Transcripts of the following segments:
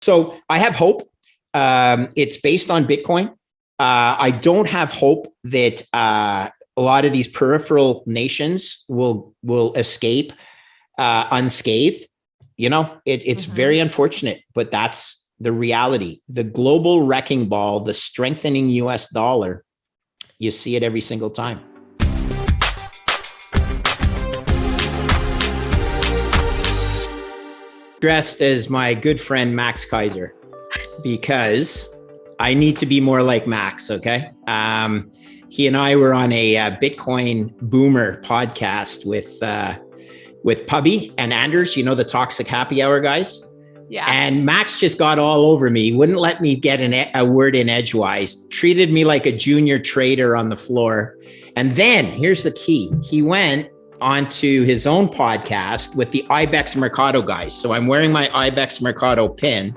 So I have hope. It's based on Bitcoin. I don't have hope that a lot of these peripheral nations will escape unscathed. It's very unfortunate, but that's the reality. The global wrecking ball, the strengthening US dollar, you see it every single time. Dressed as my good friend Max Kaiser, because I need to be more like Max, okay? He and I were on a Bitcoin Boomer podcast with Pubby and Anders, the Toxic Happy Hour guys. Yeah. And Max just got all over me, wouldn't let me get a word in edgewise, treated me like a junior trader on the floor. And then here's the key. He went onto his own podcast with the Ibex Mercado guys. So I'm wearing my Ibex Mercado pin.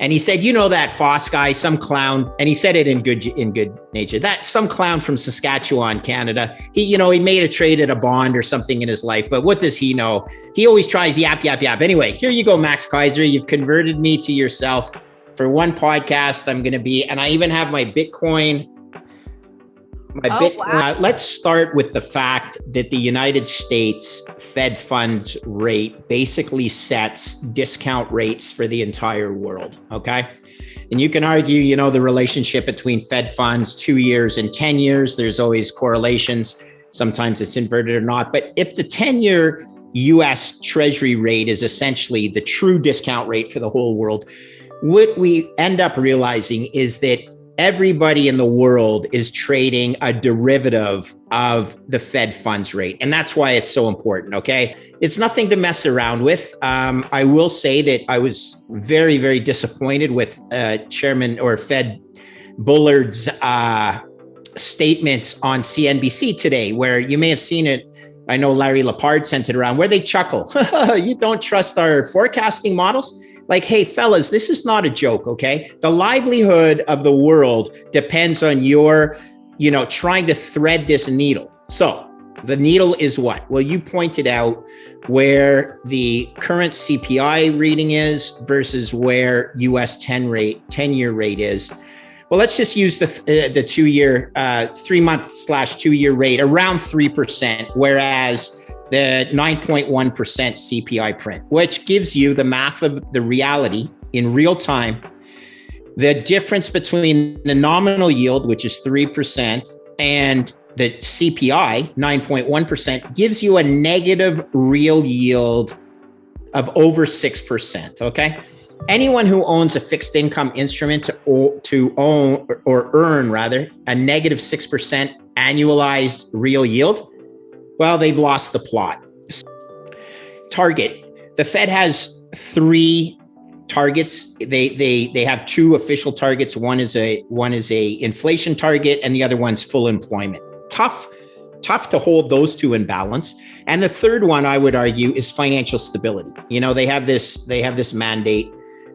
And he said, that Foss guy, some clown, and he said it in good nature, that some clown from Saskatchewan, Canada, he made a trade at a bond or something in his life, but what does he know? He always tries yap. Anyway, here you go, Max Kaiser. You've converted me to yourself for one podcast. I'm going to be, and I even have my Bitcoin. Wow. Let's start with the fact that the United States Fed funds rate basically sets discount rates for the entire world, okay? And you can argue, the relationship between Fed funds 2 years and 10 years, there's always correlations. Sometimes it's inverted or not. But if the 10-year US Treasury rate is essentially the true discount rate for the whole world, what we end up realizing is that everybody in the world is trading a derivative of the Fed funds rate. And that's why it's so important, okay? It's nothing to mess around with. I will say that I was very, very disappointed with Chairman or Fed Bullard's statements on CNBC today, where you may have seen it. I know Larry Lepard sent it around, where they chuckle. You don't trust our forecasting models? Like, hey, fellas, this is not a joke, okay? The livelihood of the world depends on your, trying to thread this needle. So the needle is what? Well, you pointed out where the current CPI reading is versus where US 10-year rate is. Well, let's just use the 2-year, 3-month/2 year rate around 3%, whereas the 9.1% CPI print, which gives you the math of the reality in real time. The difference between the nominal yield, which is 3%, and the CPI, 9.1%, gives you a negative real yield of over 6%, okay? Anyone who owns a fixed income instrument to own or earn rather a negative 6% annualized real yield, well, they've lost the plot. Target. The Fed has 3 targets. They have 2 official targets. One is a inflation target, and the other one's full employment. Tough to hold those 2 in balance. And the third one, I would argue, is financial stability. They have this mandate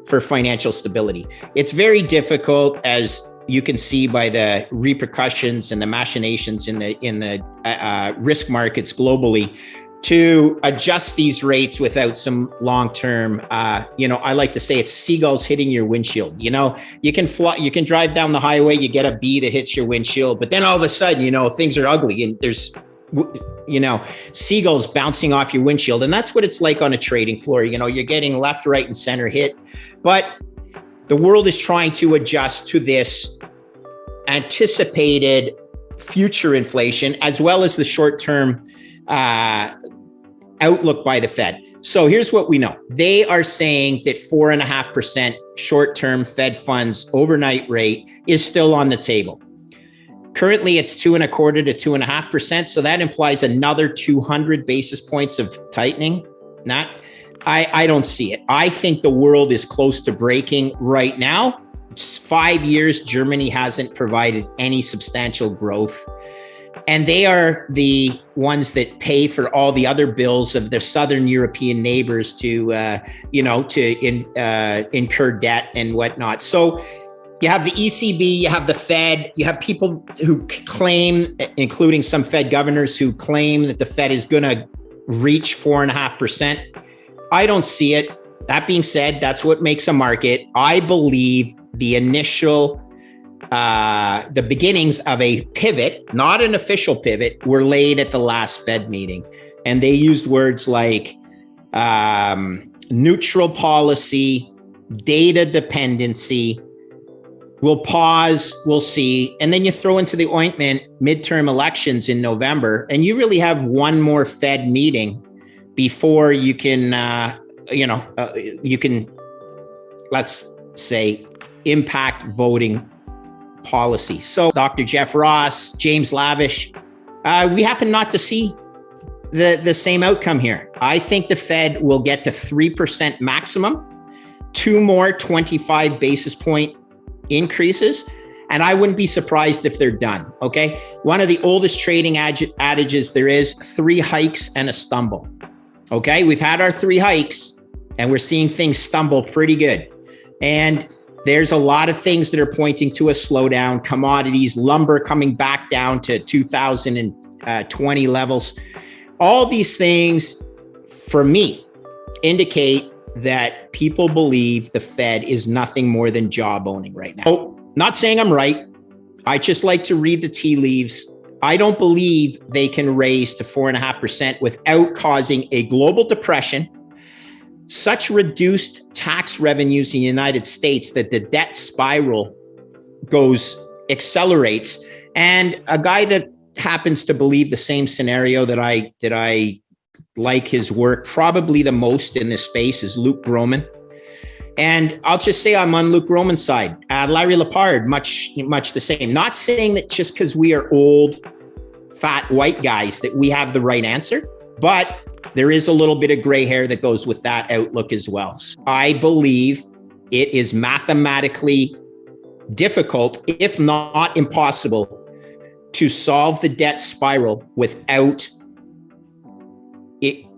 for financial stability. It's very difficult, as you can see by the repercussions and the machinations in the risk markets globally, to adjust these rates without some long-term, I like to say it's seagulls hitting your windshield. You can fly, you can drive down the highway, you get a bee that hits your windshield, but then all of a sudden, things are ugly and there's, seagulls bouncing off your windshield. And that's what it's like on a trading floor. You're getting left, right, and center hit, but the world is trying to adjust to this anticipated future inflation, as well as the short-term outlook by the Fed. So here's what we know. They are saying that 4.5% short-term Fed funds overnight rate is still on the table. Currently, it's 2.25% to 2.5%. So that implies another 200 basis points of tightening. I don't see it. I think the world is close to breaking right now. It's 5 years, Germany hasn't provided any substantial growth. And they are the ones that pay for all the other bills of their Southern European neighbors to incur debt and whatnot. So you have the ECB, you have the Fed, you have people who claim, including some Fed governors who claim that the Fed is going to reach 4.5%. I don't see it. That being said, that's what makes a market. I believe the initial, the beginnings of a pivot, not an official pivot, were laid at the last Fed meeting. And they used words like neutral policy, data dependency. We'll pause, we'll see. And then you throw into the ointment midterm elections in November, and you really have one more Fed meeting before you can, you can, let's say, impact voting policy. So Dr. Jeff Ross, James Lavish, we happen not to see the same outcome here. I think the Fed will get to 3% maximum, 2 more 25 basis point increases, and I wouldn't be surprised if they're done, okay? One of the oldest trading adages there is 3 hikes and a stumble, okay? We've had our 3 hikes, and we're seeing things stumble pretty good. And there's a lot of things that are pointing to a slowdown. Commodities, lumber coming back down to 2020 levels. All these things, for me, indicate that people believe the Fed is nothing more than job owning right now. So, not saying I'm right. I just like to read the tea leaves. I don't believe they can raise to 4.5% without causing a global depression, such reduced tax revenues in the United States that the debt spiral accelerates. And a guy that happens to believe the same scenario that I like his work probably the most in this space is Luke Gromen. And I'll just say I'm on Luke Gromen's side. Larry Lepard, much the same. Not saying that just because we are old, fat white guys that we have the right answer, but there is a little bit of gray hair that goes with that outlook as well. I believe it is mathematically difficult, if not impossible, to solve the debt spiral without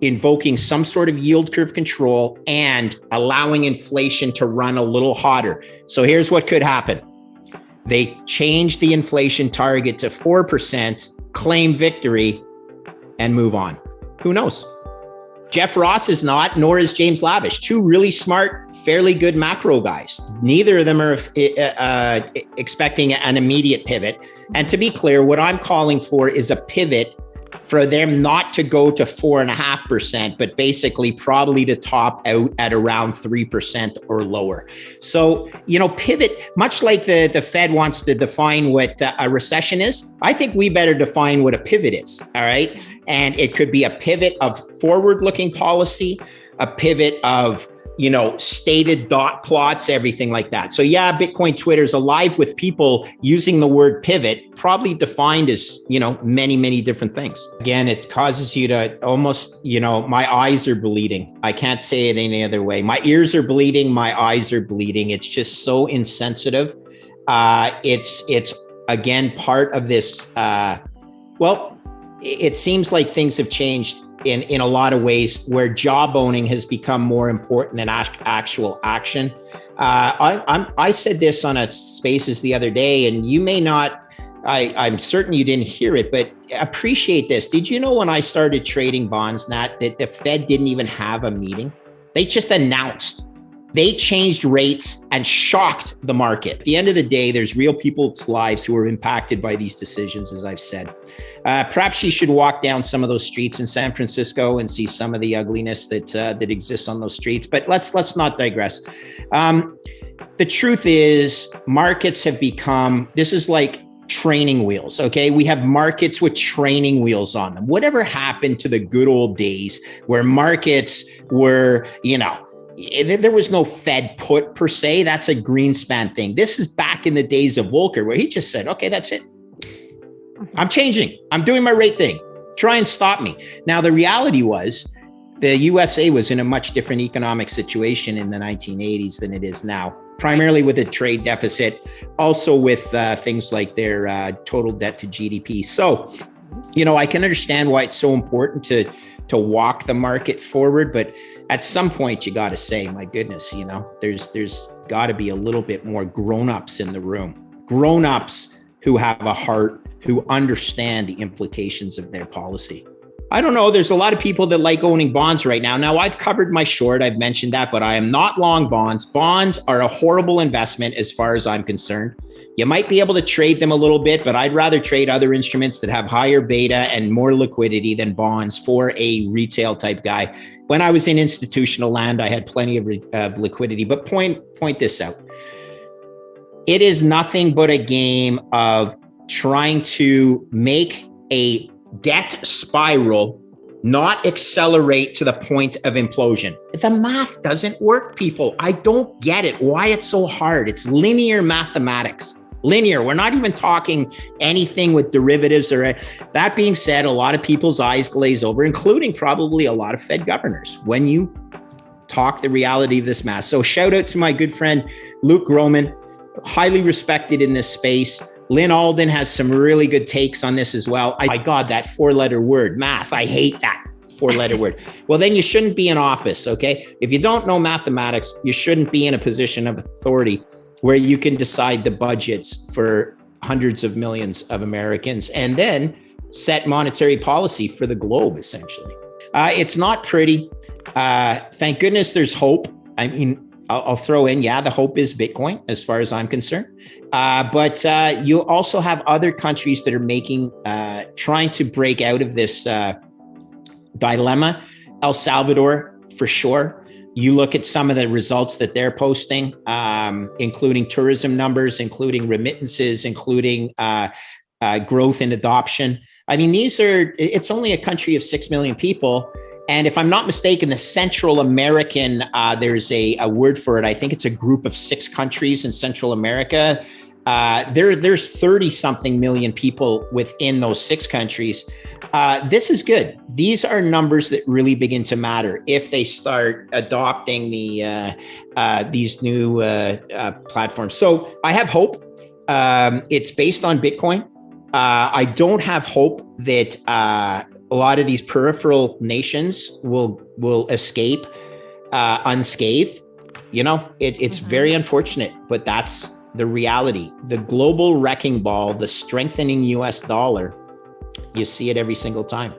invoking some sort of yield curve control and allowing inflation to run a little hotter. So here's what could happen. They change the inflation target to 4%, claim victory, and move on. Who knows? Jeff Ross is not, nor is James Lavish. 2 really smart, fairly good macro guys. Neither of them are expecting an immediate pivot. And to be clear, what I'm calling for is a pivot for them not to go to 4.5%, but basically probably to top out at around 3% or lower. So, pivot, much like the Fed wants to define what a recession is, I think we better define what a pivot is, all right? And it could be a pivot of forward-looking policy, a pivot of stated dot plots, everything like that. So yeah, Bitcoin Twitter is alive with people using the word pivot, probably defined as, many, many different things. Again, it causes you to almost, my eyes are bleeding. I can't say it any other way. My ears are bleeding. My eyes are bleeding. It's just so insensitive. It's again, part of this, it seems like things have changed in a lot of ways where job owning has become more important than actual action. I said this on a Spaces the other day, and you may not, I'm certain you didn't hear it, but appreciate this. Did you know when I started trading bonds, Nat, that the Fed didn't even have a meeting? They just announced. They changed rates and shocked the market. At the end of the day, there's real people's lives who are impacted by these decisions, as I've said. Perhaps you should walk down some of those streets in San Francisco and see some of the ugliness that exists on those streets. But let's not digress. The truth is, markets have become, this is like training wheels, okay? We have markets with training wheels on them. Whatever happened to the good old days where markets were, there was no Fed put per se. That's a Greenspan thing. This is back in the days of Volcker, where he just said, okay, that's it. I'm changing. I'm doing my rate thing. Try and stop me. Now, the reality was the USA was in a much different economic situation in the 1980s than it is now, primarily with a trade deficit, also with things like their total debt to GDP. So, I can understand why it's so important to walk the market forward, but at some point you got to say, my goodness, there's got to be a little bit more grown-ups in the room, grown-ups who have a heart, who understand the implications of their policy. I don't know. There's a lot of people that like owning bonds right now. Now, I've covered my short. I've mentioned that, but I am not long bonds. Bonds are a horrible investment as far as I'm concerned. You might be able to trade them a little bit, but I'd rather trade other instruments that have higher beta and more liquidity than bonds for a retail type guy. When I was in institutional land, I had plenty of liquidity. But point this out. It is nothing but a game of trying to make a debt spiral not accelerate to the point of implosion. The math doesn't work, people. I don't get it. Why it's so hard. It's linear mathematics. Linear. We're not even talking anything with derivatives or that being said, a lot of people's eyes glaze over, including probably a lot of Fed governors when you talk the reality of this math. So shout out to my good friend, Luke Groman, highly respected in this space. Lynn Alden has some really good takes on this as well. My God, that 4-letter word, math. I hate that 4-letter word. Well, then you shouldn't be in office, okay? If you don't know mathematics, you shouldn't be in a position of authority where you can decide the budgets for hundreds of millions of Americans and then set monetary policy for the globe, essentially. It's not pretty. Thank goodness there's hope. I mean, I'll throw in, the hope is Bitcoin as far as I'm concerned. But you also have other countries that are trying to break out of this dilemma. El Salvador, for sure. You look at some of the results that they're posting, including tourism numbers, including remittances, including growth in adoption. I mean, it's only a country of 6 million people. And if I'm not mistaken, the Central American, there's a word for it. I think it's a group of 6 countries in Central America. There's 30 something million people within those 6 countries. This is good. These are numbers that really begin to matter if they start adopting these new platforms. So I have hope. It's based on Bitcoin. I don't have hope that a lot of these peripheral nations will escape unscathed. It's very unfortunate, but that's the reality. The global wrecking ball, the strengthening US dollar, you see it every single time.